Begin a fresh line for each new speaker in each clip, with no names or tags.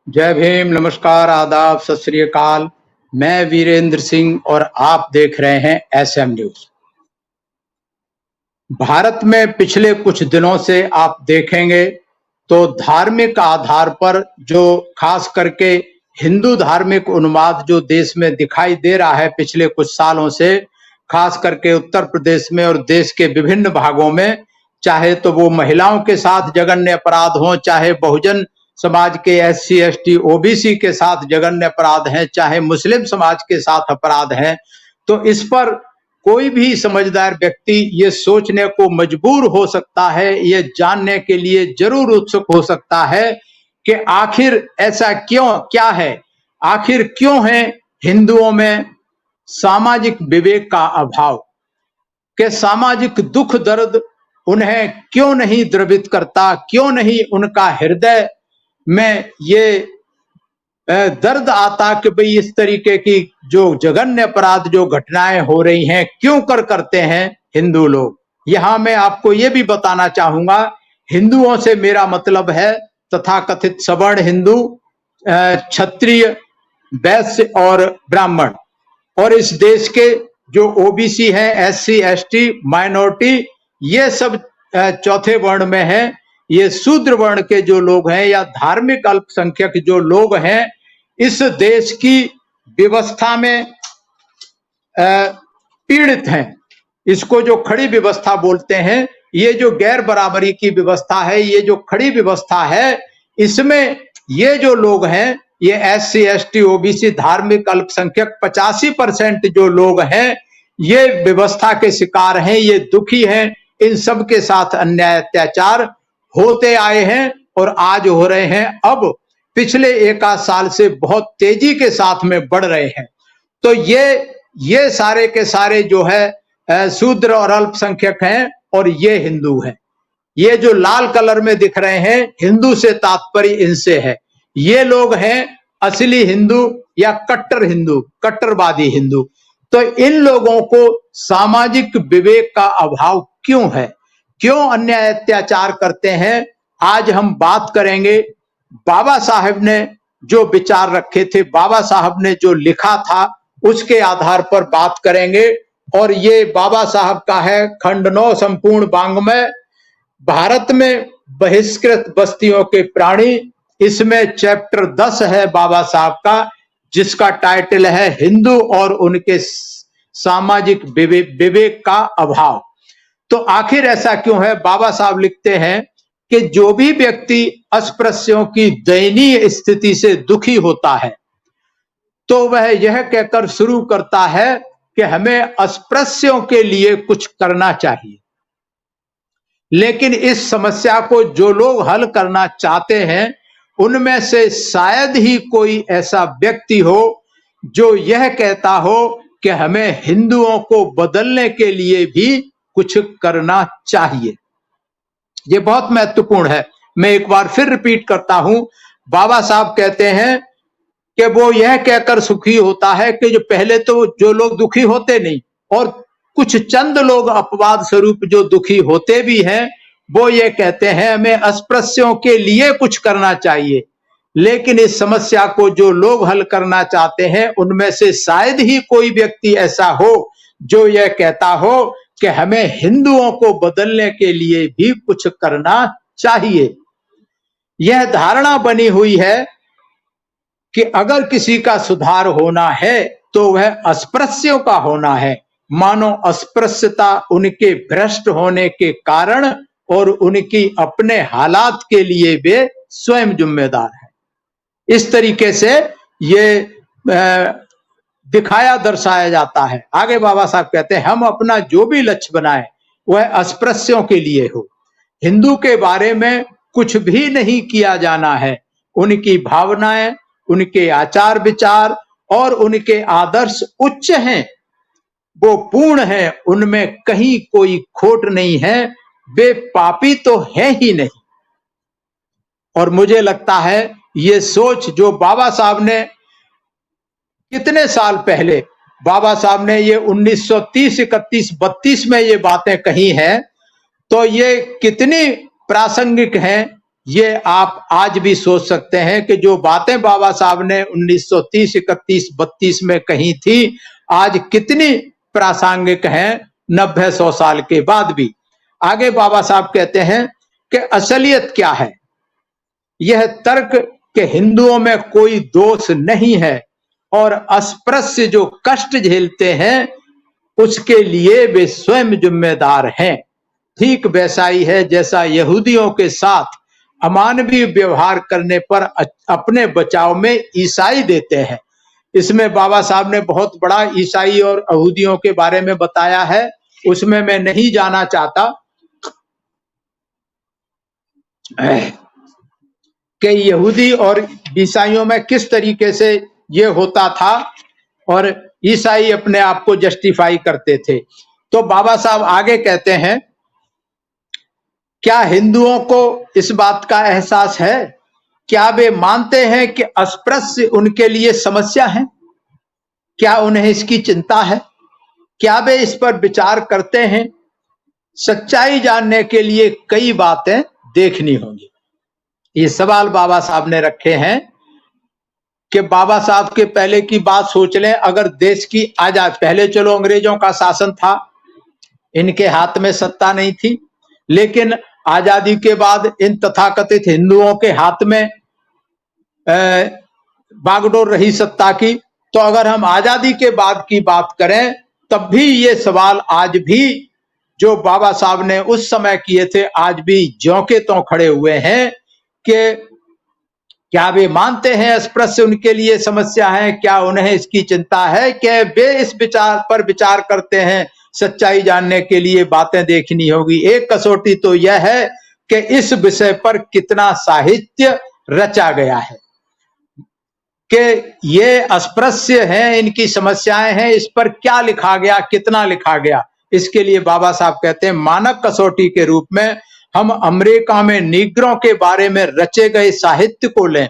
जय भीम, नमस्कार, आदाब, सत श्री अकाल। मैं वीरेंद्र सिंह और आप देख रहे हैं एसएम न्यूज। भारत में पिछले कुछ दिनों से आप देखेंगे तो धार्मिक आधार पर जो खास करके हिंदू धार्मिक उन्माद जो देश में दिखाई दे रहा है पिछले कुछ सालों से, खास करके उत्तर प्रदेश में और देश के विभिन्न भागों में, चाहे तो वो महिलाओं के साथ जघन्य अपराध हों, चाहे बहुजन समाज के एससी एसटी ओबीसी के साथ जघन्य अपराध हैं, चाहे मुस्लिम समाज के साथ अपराध हैं, तो इस पर कोई भी समझदार व्यक्ति ये सोचने को मजबूर हो सकता है, ये जानने के लिए जरूर उत्सुक हो सकता है कि आखिर ऐसा क्यों, क्या है, आखिर क्यों है हिंदुओं में सामाजिक विवेक का अभाव, के सामाजिक दुख दर्द उन्हें क्यों नहीं द्रवित करता, क्यों नहीं उनका हृदय में ये दर्द आता कि भाई इस तरीके की जो जघन्य अपराध जो घटनाएं हो रही हैं क्यों करते हैं हिंदू लोग। यहां मैं आपको ये भी बताना चाहूंगा, हिंदुओं से मेरा मतलब है तथाकथित सवर्ण हिंदू, क्षत्रिय, वैश्य और ब्राह्मण, और इस देश के जो ओबीसी हैं, एससी एसटी, माइनॉरिटी, ये सब चौथे वर्ण में हैं। ये शूद्र वर्ण के जो लोग हैं या धार्मिक अल्पसंख्यक जो लोग हैं, इस देश की व्यवस्था में पीड़ित हैं। इसको जो खड़ी व्यवस्था बोलते हैं, ये जो गैर बराबरी की व्यवस्था है, ये जो खड़ी व्यवस्था है, इसमें ये जो लोग हैं, ये एससी एसटी ओबीसी धार्मिक अल्पसंख्यक 85% जो लोग हैं, ये व्यवस्था के शिकार हैं, ये दुखी हैं। इन सब के साथ अन्याय अत्याचार होते आए हैं और आज हो रहे हैं, अब पिछले एक आध साल से बहुत तेजी के साथ में बढ़ रहे हैं। तो ये सारे के सारे जो है शूद्र और अल्पसंख्यक हैं और ये हिंदू हैं। ये जो लाल कलर में दिख रहे हैं, हिंदू से तात्पर्य इनसे है। ये लोग हैं असली हिंदू या कट्टर हिंदू, कट्टरवादी हिंदू। तो इन लोगों को सामाजिक विवेक का अभाव क्यों है, क्यों अन्याय अत्याचार करते हैं, आज हम बात करेंगे। बाबा साहब ने जो विचार रखे थे, बाबा साहब ने जो लिखा था, उसके आधार पर बात करेंगे। और ये बाबा साहब का है खंड 9 संपूर्ण वाङ्मय, भारत में बहिष्कृत बस्तियों के प्राणी। इसमें चैप्टर 10 है बाबा साहब का, जिसका टाइटल है हिंदू और उनके सामाजिक विवेक का अभाव। तो आखिर ऐसा क्यों है? बाबा साहब लिखते हैं कि जो भी व्यक्ति अस्पृश्यों की दयनीय स्थिति से दुखी होता है, तो वह यह कहकर शुरू करता है कि हमें अस्पृश्यों के लिए कुछ करना चाहिए। लेकिन इस समस्या को जो लोग हल करना चाहते हैं, उनमें से शायद ही कोई ऐसा व्यक्ति हो जो यह कहता हो कि हमें हिंदुओं को बदलने के लिए भी कुछ करना चाहिए। ये बहुत महत्वपूर्ण है। मैं एक बार फिर रिपीट करता हूं, बाबा साहब कहते हैं कि वो यह कहकर सुखी होता है कि जो पहले तो जो लोग दुखी होते नहीं, और कुछ चंद लोग अपवाद स्वरूप जो दुखी होते भी हैं, वो ये कहते हैं हमें अस्पृश्यों के लिए कुछ करना चाहिए। लेकिन इस समस्या को जो लोग हल करना चाहते हैं, उनमें से शायद ही कोई व्यक्ति ऐसा हो जो यह कहता हो कि हमें हिंदुओं को बदलने के लिए भी कुछ करना चाहिए। यह धारणा बनी हुई है कि अगर किसी का सुधार होना है तो वह अस्पृश्यों का होना है, मानो अस्पृश्यता उनके भ्रष्ट होने के कारण और उनकी अपने हालात के लिए वे स्वयं जिम्मेदार हैं। इस तरीके से ये दिखाया दर्शाया जाता है। आगे बाबा साहब कहते हैं हम अपना जो भी लक्ष्य बनाए वह अस्पृश्यों के लिए हो। हिंदू के बारे में कुछ भी नहीं किया जाना है। उनकी भावनाएं, उनके आचार विचार और उनके आदर्श उच्च हैं, वो पूर्ण हैं, उनमें कहीं कोई खोट नहीं है, वे पापी तो है ही नहीं। और मुझे लगता है ये सोच जो बाबा साहब ने कितने साल पहले, बाबा साहब ने ये 1930, 31, 32 में ये बातें कही हैं, तो ये कितनी प्रासंगिक हैं ये आप आज भी सोच सकते हैं कि जो बातें बाबा साहब ने 1930, 31, 32 में कही थी, आज कितनी प्रासंगिक हैं 90-100 साल के बाद भी। आगे बाबा साहब कहते हैं कि असलियत क्या है? यह तर्क के हिंदुओं में कोई दोष नहीं है और अस्पृश्य जो कष्ट झेलते हैं उसके लिए वे स्वयं जिम्मेदार हैं। ठीक वैसा ही है जैसा यहूदियों के साथ अमानवीय व्यवहार करने पर अपने बचाव में ईसाई देते हैं। इसमें बाबा साहब ने बहुत बड़ा ईसाई और यहूदियों के बारे में बताया है, उसमें मैं नहीं जाना चाहता कि यहूदी और ईसाइयों में किस तरीके से ये होता था और ईसाई अपने आप को जस्टिफाई करते थे। तो बाबा साहब आगे कहते हैं, क्या हिंदुओं को इस बात का एहसास है? क्या वे मानते हैं कि अस्पृश्य उनके लिए समस्या है? क्या उन्हें इसकी चिंता है? क्या वे इस पर विचार करते हैं? सच्चाई जानने के लिए कई बातें देखनी होंगी। ये सवाल बाबा साहब ने रखे हैं कि बाबा साहब के पहले की बात सोच लें, अगर देश की आजाद, पहले चलो अंग्रेजों का शासन था, इनके हाथ में सत्ता नहीं थी, लेकिन आजादी के बाद इन तथाकथित हिंदुओं के हाथ में बागडोर रही सत्ता की। तो अगर हम आजादी के बाद की बात करें तब भी ये सवाल आज भी जो बाबा साहब ने उस समय किए थे आज भी ज्यों के त्यों खड़े हुए हैं कि क्या वे मानते हैं अस्पृश्य उनके लिए समस्या है? क्या उन्हें इसकी चिंता है? क्या वे इस विचार पर विचार करते हैं? सच्चाई जानने के लिए बातें देखनी होगी। एक कसौटी तो यह है कि इस विषय पर कितना साहित्य रचा गया है कि ये अस्पृश्य हैं, इनकी समस्याएं हैं, इस पर क्या लिखा गया, कितना लिखा गया। इसके लिए बाबा साहब कहते हैं, मानक कसौटी के रूप में हम अमेरिका में नीग्रों के बारे में रचे गए साहित्य को लें।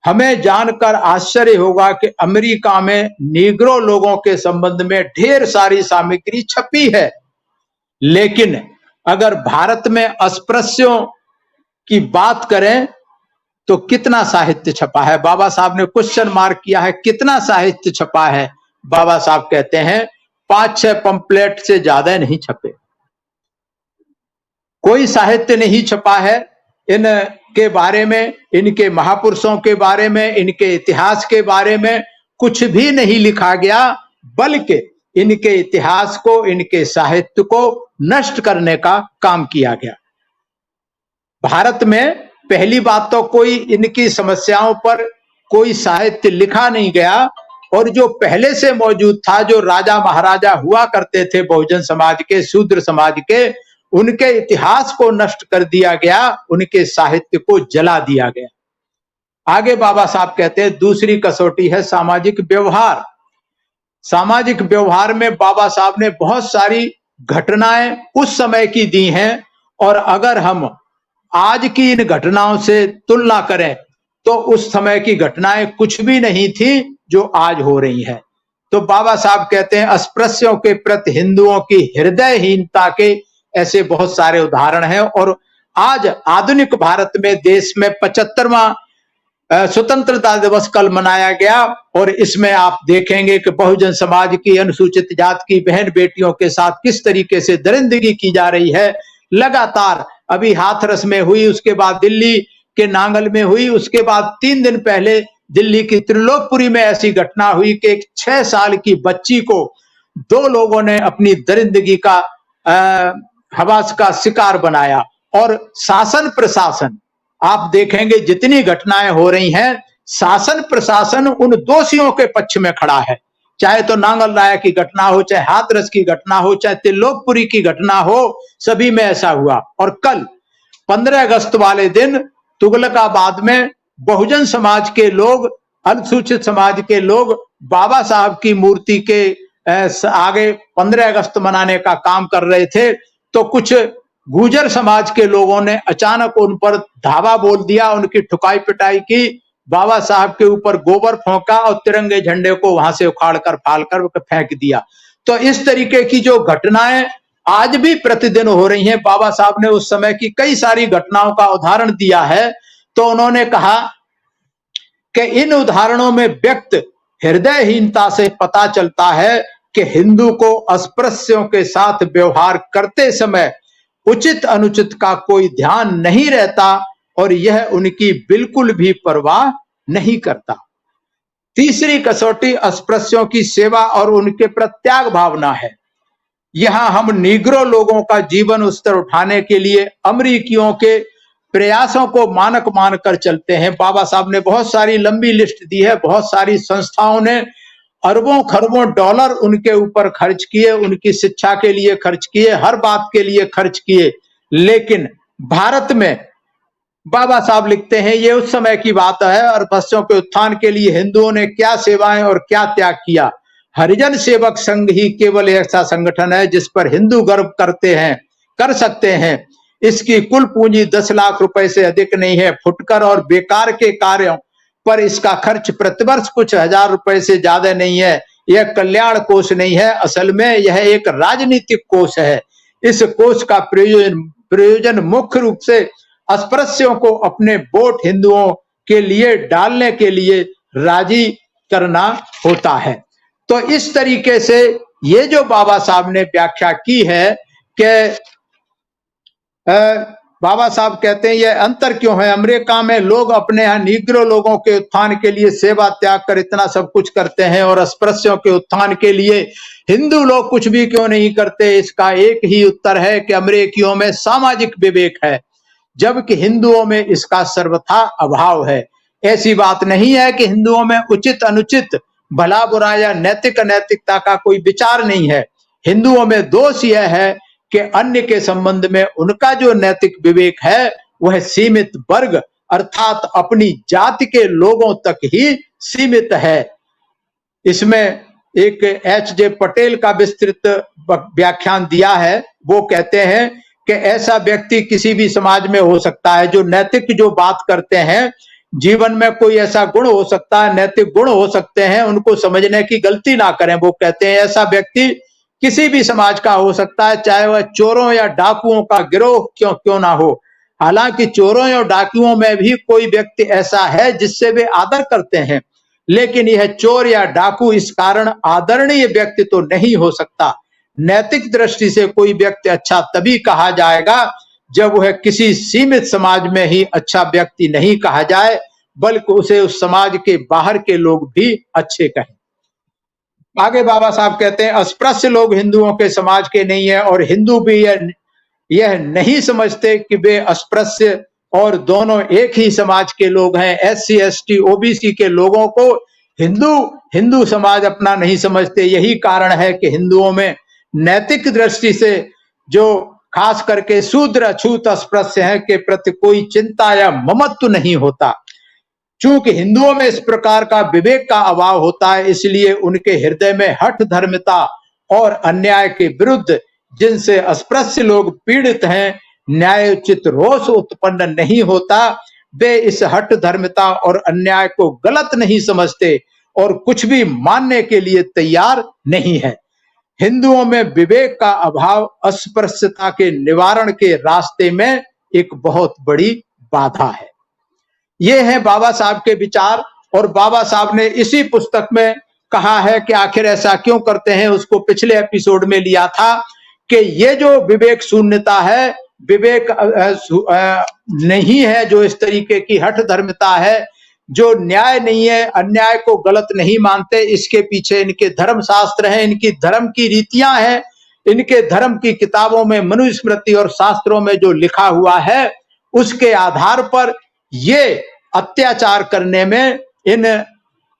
हमें जानकर आश्चर्य होगा कि अमेरिका में नीग्रो लोगों के संबंध में ढेर सारी सामग्री छपी है, लेकिन अगर भारत में अस्पृश्यों की बात करें तो कितना साहित्य छपा है? बाबा साहब ने क्वेश्चन मार्क किया है, कितना साहित्य छपा है? बाबा साहब कहते हैं 5-6 पंपलेट से ज्यादा नहीं छपे, कोई साहित्य नहीं छपा है इनके बारे में, इनके महापुरुषों के बारे में, इनके इतिहास के बारे में कुछ भी नहीं लिखा गया, बल्कि इनके इतिहास को, इनके साहित्य को नष्ट करने का काम किया गया। भारत में पहली बात तो कोई इनकी समस्याओं पर कोई साहित्य लिखा नहीं गया, और जो पहले से मौजूद था, जो राजा महाराजा हुआ करते थे बहुजन समाज के, शूद्र समाज के, उनके इतिहास को नष्ट कर दिया गया, उनके साहित्य को जला दिया गया। आगे बाबा साहब कहते हैं दूसरी कसौटी है सामाजिक व्यवहार। सामाजिक व्यवहार में बाबा साहब ने बहुत सारी घटनाएं उस समय की दी हैं, और अगर हम आज की इन घटनाओं से तुलना करें तो उस समय की घटनाएं कुछ भी नहीं थी जो आज हो रही है। तो बाबा साहब कहते हैं अस्पृश्यों के प्रति हिंदुओं की हृदयहीनता के ऐसे बहुत सारे उदाहरण हैं, और आज आधुनिक भारत में देश में 75वां स्वतंत्रता दिवस कल मनाया गया, और इसमें आप देखेंगे कि बहुजन समाज की, अनुसूचित जाति की बहन बेटियों के साथ किस तरीके से दरिंदगी की जा रही है। लगातार अभी हाथरस में हुई, उसके बाद दिल्ली के नांगल में हुई, उसके बाद 3 दिन पहले दिल्ली की त्रिलोकपुरी में ऐसी घटना हुई कि एक 6 साल की बच्ची को 2 लोगों ने अपनी दरिंदगी का हवास का शिकार बनाया। और शासन प्रशासन, आप देखेंगे जितनी घटनाएं हो रही हैं, शासन प्रशासन उन दोषियों के पक्ष में खड़ा है, चाहे तो नांगल राया की घटना हो, चाहे हाथरस की घटना हो, चाहे त्रिलोकपुरी की घटना हो, सभी में ऐसा हुआ। और कल 15 अगस्त वाले दिन तुगलकाबाद में बहुजन समाज के लोग, अनुसूचित समाज के लोग बाबा साहब की मूर्ति के आगे 15 अगस्त मनाने का काम कर रहे थे, तो कुछ गुर्जर समाज के लोगों ने अचानक उन पर धावा बोल दिया, उनकी ठुकाई पिटाई की, बाबा साहब के ऊपर गोबर फेंका और तिरंगे झंडे को वहां से उखाड़ कर फाड़ कर फेंक दिया। तो इस तरीके की जो घटनाएं आज भी प्रतिदिन हो रही हैं। बाबा साहब ने उस समय की कई सारी घटनाओं का उदाहरण दिया है। तो उन्होंने कहा कि इन उदाहरणों में व्यक्त हृदयहीनता से पता चलता है कि हिंदू को अस्पृश्यों के साथ व्यवहार करते समय उचित अनुचित का कोई ध्यान नहीं रहता और यह उनकी बिल्कुल भी परवाह नहीं करता। तीसरी कसौटी अस्पृश्यों की सेवा और उनके प्रत्याग भावना है। यहां हम नीग्रो लोगों का जीवन स्तर उठाने के लिए अमेरिकियों के प्रयासों को मानक मानकर चलते हैं। बाबा साहब ने बहुत सारी लंबी लिस्ट दी है। बहुत सारी संस्थाओं ने अरबों खरबों डॉलर उनके ऊपर खर्च किए, उनकी शिक्षा के लिए खर्च किए, हर बात के लिए खर्च किए। लेकिन भारत में बाबा साहब लिखते हैं, ये उस समय की बात है, अस्पृश्यों के उत्थान के लिए हिंदुओं ने क्या सेवाएं और क्या त्याग किया। हरिजन सेवक संघ ही केवल ऐसा संगठन है जिस पर हिंदू गर्व करते हैं, कर सकते हैं। इसकी कुल पूंजी 10 लाख रुपए से अधिक नहीं है। फुटकर और बेकार के कार्यों पर इसका खर्च प्रतिवर्ष कुछ हजार रुपए से ज्यादा नहीं है। यह कल्याण कोष नहीं है, असल में यह एक राजनीतिक कोष है। इस कोष का प्रयोजन मुख्य रूप से अस्पृश्यों को अपने वोट हिंदुओं के लिए डालने के लिए राजी करना होता है। तो इस तरीके से ये जो बाबा साहब ने व्याख्या की है कि बाबा साहब कहते हैं ये अंतर क्यों है। अमेरिका में लोग अपने यहाँ नीग्रो लोगों के उत्थान के लिए सेवा त्याग कर इतना सब कुछ करते हैं और अस्पृश्यों के उत्थान के लिए हिंदू लोग कुछ भी क्यों नहीं करते। इसका एक ही उत्तर है कि अमेरिकियों में सामाजिक विवेक है, जबकि हिंदुओं में इसका सर्वथा अभाव है। ऐसी बात नहीं है कि हिंदुओं में उचित अनुचित, भला बुरा या नैतिक अनैतिकता का कोई विचार नहीं है। हिंदुओं में दोष यह है कि अन्य के संबंध में उनका जो नैतिक विवेक है वह सीमित वर्ग अर्थात अपनी जाति के लोगों तक ही सीमित है। इसमें एक एच.जे. पटेल का विस्तृत व्याख्यान दिया है। वो कहते हैं कि ऐसा व्यक्ति किसी भी समाज में हो सकता है जो नैतिक जो बात करते हैं, जीवन में कोई ऐसा गुण हो सकता है, नैतिक गुण हो सकते हैं, उनको समझने की गलती ना करें। वो कहते हैं ऐसा व्यक्ति किसी भी समाज का हो सकता है, चाहे वह चोरों या डाकुओं का गिरोह क्यों ना हो। हालांकि चोरों या डाकुओं में भी कोई व्यक्ति ऐसा है जिससे वे आदर करते हैं, लेकिन यह चोर या डाकू इस कारण आदरणीय व्यक्ति तो नहीं हो सकता। नैतिक दृष्टि से कोई व्यक्ति अच्छा तभी कहा जाएगा जब वह किसी सीमित समाज में ही अच्छा व्यक्ति नहीं कहा जाए, बल्कि उसे उस समाज के बाहर के लोग भी अच्छे कहें। आगे बाबा साहब कहते हैं अस्पृश्य लोग हिंदुओं के समाज के नहीं है और हिंदू भी यह नहीं समझते कि वे अस्पृश्य और दोनों एक ही समाज के लोग हैं। SC ST OBC के लोगों को हिंदू समाज अपना नहीं समझते। यही कारण है कि हिंदुओं में नैतिक दृष्टि से जो खास करके शूद्र अछूत अस्पृश्य है के प्रति कोई चिंता या ममत्व नहीं होता। चूंकि हिंदुओं में इस प्रकार का विवेक का अभाव होता है, इसलिए उनके हृदय में हठ धर्मिता और अन्याय के विरुद्ध जिनसे अस्पृश्य लोग पीड़ित हैं न्यायोचित रोष उत्पन्न नहीं होता। वे इस हठ धर्मिता और अन्याय को गलत नहीं समझते और कुछ भी मानने के लिए तैयार नहीं है। हिंदुओं में विवेक का अभाव अस्पृश्यता के निवारण के रास्ते में एक बहुत बड़ी बाधा है। ये है बाबा साहब के विचार। और बाबा साहब ने इसी पुस्तक में कहा है कि आखिर ऐसा क्यों करते हैं। उसको पिछले एपिसोड में लिया था कि ये जो विवेक शून्यता है, विवेक नहीं है, जो इस तरीके की हठ धर्मिता है, जो न्याय नहीं है, अन्याय को गलत नहीं मानते, इसके पीछे इनके धर्म शास्त्र हैं, इनकी धर्म की रीतियां हैं, इनके धर्म की किताबों में मनुस्मृति और शास्त्रों में जो लिखा हुआ है उसके आधार पर ये अत्याचार करने में इन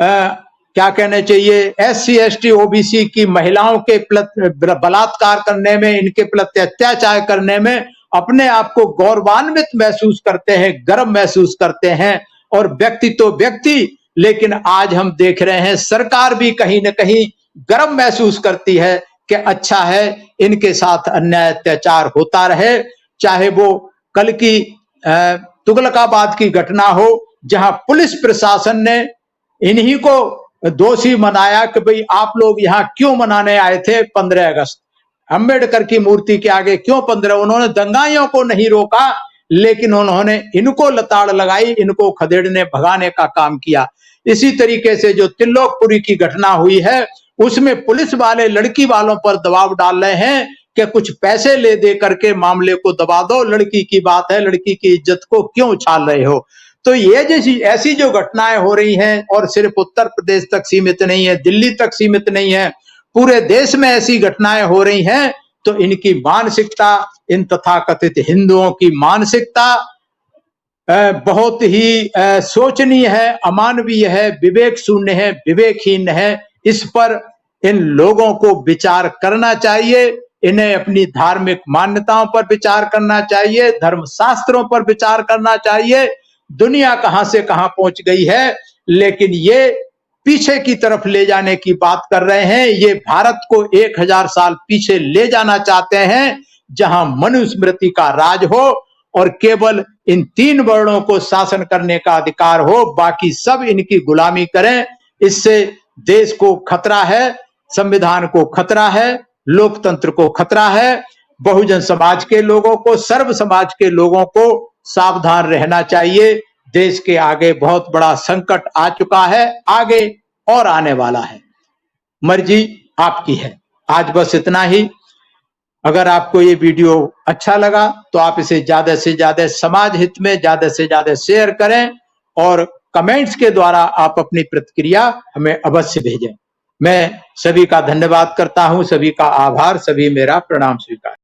क्या कहने चाहिए SC ST OBC की महिलाओं के बलात्कार करने में, इनके प्रति अत्याचार करने में अपने आप को गौरवान्वित महसूस करते हैं, गर्व महसूस करते हैं और व्यक्ति तो व्यक्ति, लेकिन आज हम देख रहे हैं सरकार भी कहीं न कहीं गर्व महसूस करती है कि अच्छा है इनके साथ अन्याय अत्याचार होता रहे। चाहे वो कल की तुगलकाबाद की घटना हो जहां पुलिस प्रशासन ने इन्हीं को दोषी मनाया कि भाई आप लोग यहाँ क्यों मनाने आए थे 15 अगस्त। अंबेडकर की मूर्ति के आगे क्यों 15? उन्होंने दंगाइयों को नहीं रोका, लेकिन उन्होंने इनको लताड़ लगाई, इनको खदेड़ने भगाने का काम किया। इसी तरीके से जो तिल्लोकपुरी की घटना हुई है, उसमें पुलिस वाले लड़की वालों पर दबाव डाल रहे हैं कि कुछ पैसे ले दे करके मामले को दबा दो, लड़की की बात है, लड़की की इज्जत को क्यों उछाल रहे हो। तो ये जैसी ऐसी जो घटनाएं हो रही हैं, और सिर्फ उत्तर प्रदेश तक सीमित नहीं है, दिल्ली तक सीमित नहीं है, पूरे देश में ऐसी घटनाएं हो रही हैं, तो इनकी मानसिकता, इन तथाकथित हिंदुओं की मानसिकता बहुत ही शोचनीय है, अमानवीय है, विवेक शून्य है, विवेकहीन है। इस पर इन लोगों को विचार करना चाहिए, इन्हें अपनी धार्मिक मान्यताओं पर विचार करना चाहिए, धर्मशास्त्रों पर विचार करना चाहिए। दुनिया कहां से कहां पहुंच गई है, लेकिन ये पीछे की तरफ ले जाने की बात कर रहे हैं। ये भारत को 1000 साल पीछे ले जाना चाहते हैं, जहां मनुस्मृति का राज हो और केवल इन 3 वर्णों को शासन करने का अधिकार हो, बाकी सब इनकी गुलामी करें। इससे देश को खतरा है, संविधान को खतरा है, लोकतंत्र को खतरा है। बहुजन समाज के लोगों को, सर्व समाज के लोगों को सावधान रहना चाहिए। देश के आगे बहुत बड़ा संकट आ चुका है, आगे और आने वाला है। मर्जी आपकी है। आज बस इतना ही। अगर आपको ये वीडियो अच्छा लगा तो आप इसे ज्यादा से ज्यादा समाज हित में ज्यादा से ज्यादा शेयर करें, और कमेंट्स के द्वारा आप अपनी प्रतिक्रिया हमें अवश्य भेजें। मैं सभी का धन्यवाद करता हूं, सभी का आभार, सभी मेरा प्रणाम स्वीकार।